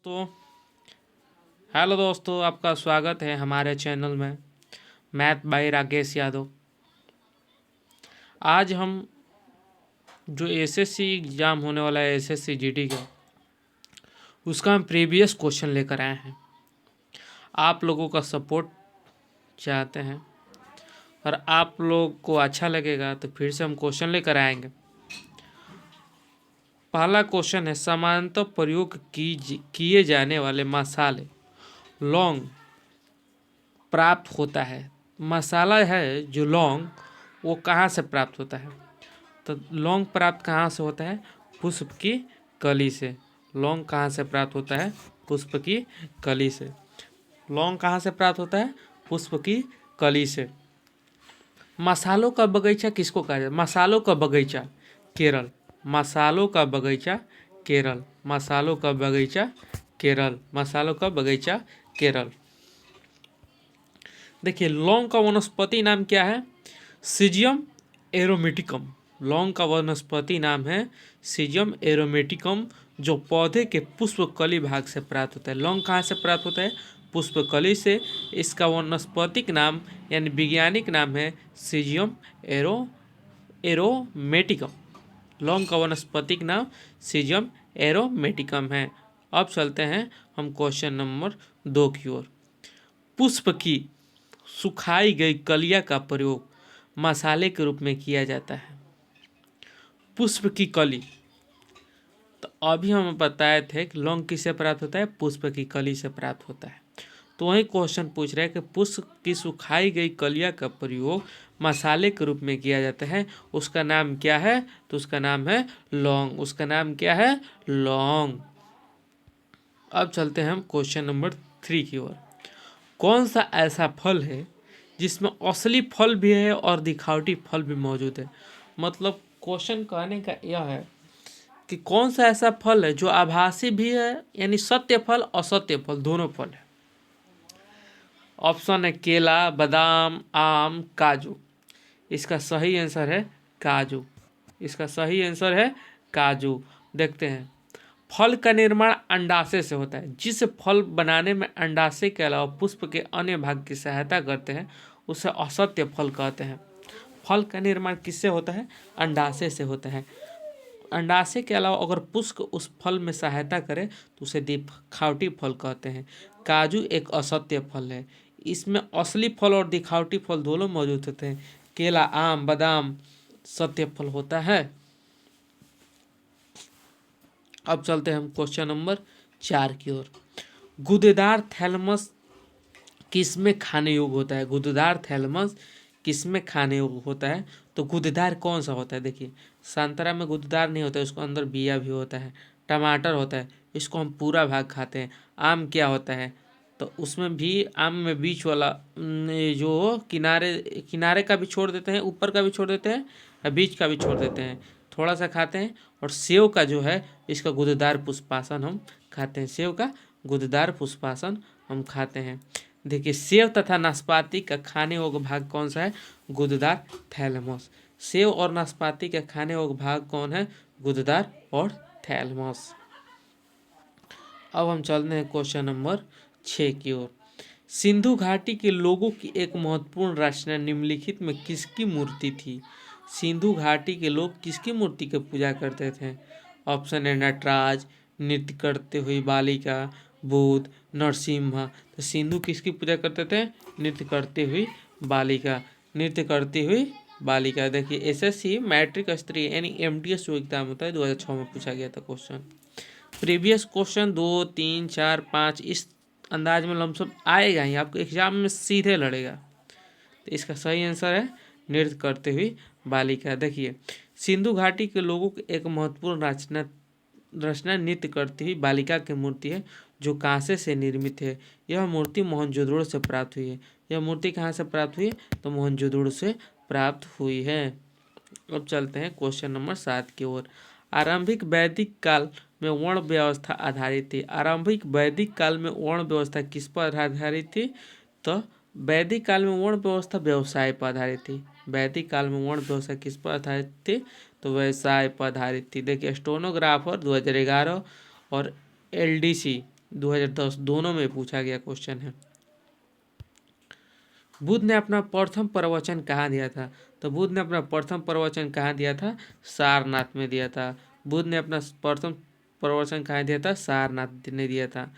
दोस्तों हेलो दोस्तों, आपका स्वागत है हमारे चैनल में मैथ बाय राकेश यादव। आज हम जो एसएससी एग्ज़ाम होने वाला है एसएससी जीडी का, उसका हम प्रीवियस क्वेश्चन लेकर आए हैं। आप लोगों का सपोर्ट चाहते हैं और आप लोग को अच्छा लगेगा तो फिर से हम क्वेश्चन लेकर आएंगे। पहला क्वेश्चन है, सामान्यतः प्रयोग किए जाने वाले मसाले लौंग प्राप्त होता है। मसाला है जो लौंग, वो कहाँ से प्राप्त होता है? तो लौंग प्राप्त कहाँ से होता है? पुष्प की कली से। लौंग कहाँ से प्राप्त होता है? पुष्प की कली से। लौंग कहाँ से प्राप्त होता है? पुष्प की कली से। मसालों का बगीचा किसको कहा जाता है? मसालों का बगीचा केरल। मसालों का बगीचा केरल। मसालों का बगीचा केरल। मसालों का बगीचा केरल। देखिए, लौंग का वनस्पति नाम क्या है? सीजियम एरोमेटिकम। लौंग का वनस्पति नाम है सीजियम एरोमेटिकम, जो पौधे के पुष्प कली भाग से प्राप्त होता है। लौंग कहाँ से प्राप्त होता है? पुष्प कली से। इसका वनस्पतिक नाम यानी वैज्ञानिक नाम है सीजियम एरोमेटिकम। लौंग का वनस्पतिक नाम सीजियम एरोमेटिकम है। अब चलते हैं हम क्वेश्चन नंबर 2 की ओर। पुष्प की सुखाई गई कलियां का प्रयोग मसाले के रूप में किया जाता है। पुष्प की कली, तो अभी हम बताए थे कि लौंग किससे प्राप्त होता है? पुष्प की कली से प्राप्त होता है। तो वही क्वेश्चन पूछ रहे हैं कि पुष्प की सुखाई गई कलियां का प्रयोग मसाले के रूप में किया जाता है, उसका नाम क्या है? तो उसका नाम है लौंग। उसका नाम क्या है? लौंग। अब चलते हैं हम क्वेश्चन नंबर 3 की ओर। कौन सा ऐसा फल है जिसमें असली फल भी है और दिखावटी फल भी मौजूद है? मतलब क्वेश्चन कहने का यह है कि कौन सा ऐसा फल है जो आभासी भी है, यानी सत्य फल असत्य फल दोनों फल है। ऑप्शन है केला, बादाम, आम, काजू। इसका सही आंसर है काजू। इसका सही आंसर है काजू। देखते हैं, फल का निर्माण अंडाशय से होता है। जिस फल बनाने में अंडाशय के अलावा पुष्प के अन्य भाग की सहायता करते हैं, उसे असत्य फल कहते हैं। फल का निर्माण किससे होता है? अंडाशय से होता है। अंडाशय के अलावा अगर पुष्प उस फल में सहायता करे तो उसे दिखावटी फल कहते हैं। काजू एक असत्य फल है। इसमें असली फल और दिखावटी फल दोनों मौजूद होते हैं। केला, आम, बादाम सत्य फल होता है। अब चलते हैं हम क्वेश्चन नंबर 4 की ओर। गूदेदार थैलमस किसमें खाने योग्य होता है? गूदेदार थैलमस किसमें खाने योग्य होता है? तो गूदेदार कौन सा होता है? देखिए, संतरा में गूदेदार नहीं होता है, उसको अंदर बिया भी होता है। टमाटर होता है, इसको हम पूरा भाग खाते हैं। आम क्या होता है? तो उसमें भी आम में बीच वाला जो किनारे किनारे का भी छोड़ देते हैं, ऊपर का भी छोड़ देते हैं और बीच का भी छोड़ देते हैं, थोड़ा सा खाते हैं। और सेव का जो है, इसका गूदेदार पुष्पासन हम खाते हैं। सेव का गूदेदार पुष्पासन हम खाते हैं। देखिए, सेव तथा नाशपाती का खाने योग्य भाग कौन सा है? गूदेदार थैलेमस। सेव और नाशपाती का खाने योग्य भाग कौन है? गूदेदार और थैलेमस। अब हम चलते हैं क्वेश्चन नंबर 6 की ओर। सिंधु घाटी के लोगों की एक महत्वपूर्ण रचना निम्नलिखित में किसकी मूर्ति थी? सिंधु घाटी के लोग किसकी मूर्ति की पूजा करते थे? ऑप्शन है नटराज, नृत्य करते हुई बालिका, बुद्ध, नरसिम्हा। तो सिंधु किसकी पूजा करते थे? नृत्य करती हुई बालिका। नृत्य करती हुई बालिका। देखिए, एसएससी मैट्रिक स्तरीय यानी एमटीएस जो एग्जाम होता है 2006 में पूछा गया था क्वेश्चन। प्रीवियस क्वेश्चन 2, 3, 4, 5 इस अंदाज में लमसम आएगा ही, आपको एग्जाम में सीधे लड़ेगा। तो इसका सही आंसर है नृत्य करते हुई बालिका। देखिए, सिंधु घाटी के लोगों की एक महत्वपूर्ण रचना नृत्य करती हुई बालिका की मूर्ति है, जो कांसे से निर्मित है। यह मूर्ति मोहनजोदड़ो से प्राप्त हुई है। यह मूर्ति कहाँ से प्राप्त हुई है? तो मोहनजोदड़ो से प्राप्त हुई है। अब चलते हैं क्वेश्चन नंबर 7 की ओर। आरंभिक वैदिक काल में वर्ण व्यवस्था आधारित थी। आरंभिक वैदिक काल में वर्ण व्यवस्था किस पर आधारित थी? तो वैदिक काल में वर्ण व्यवस्था व्यवसाय पर आधारित थी। वैदिक काल में वर्ण व्यवस्था किस पर आधारित थी? तो व्यवसाय पर आधारित थी। देखिए, स्टेनोग्राफर 2011 और एलडीसी 2010 दोनों में पूछा गया क्वेश्चन है। बुद्ध ने अपना प्रथम प्रवचन कहाँ दिया था? तो बुद्ध ने अपना प्रथम प्रवचन कहाँ दिया था? सारनाथ में दिया था। बुद्ध ने अपना प्रथम प्रवचन कहाँ दिया था? सारनाथ ने दिया था।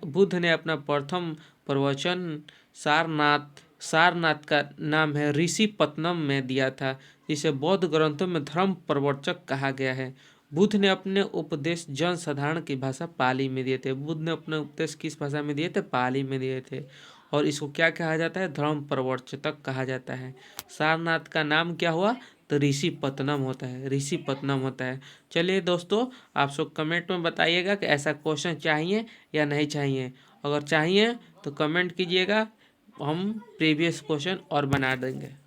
बुद्ध ने अपना प्रथम प्रवचन सारनाथ सारनाथ का नाम है ऋषिपत्तनम में दिया था, जिसे बौद्ध ग्रंथों में धर्म प्रवर्तक कहा गया है। बुद्ध ने अपने उपदेश जन साधारण की भाषा पाली में दिए थे। बुद्ध ने अपने उपदेश किस भाषा में दिए थे? पाली में दिए थे। और इसको क्या कहा जाता है? धर्म प्रवर्तक कहा जाता है। सारनाथ का नाम क्या हुआ? तो ऋषिपत्तनम होता है, ऋषिपत्तनम होता है। चलिए दोस्तों, आप सब कमेंट में बताइएगा कि ऐसा क्वेश्चन चाहिए या नहीं चाहिए। अगर चाहिए तो कमेंट कीजिएगा, हम प्रीवियस क्वेश्चन और बना देंगे।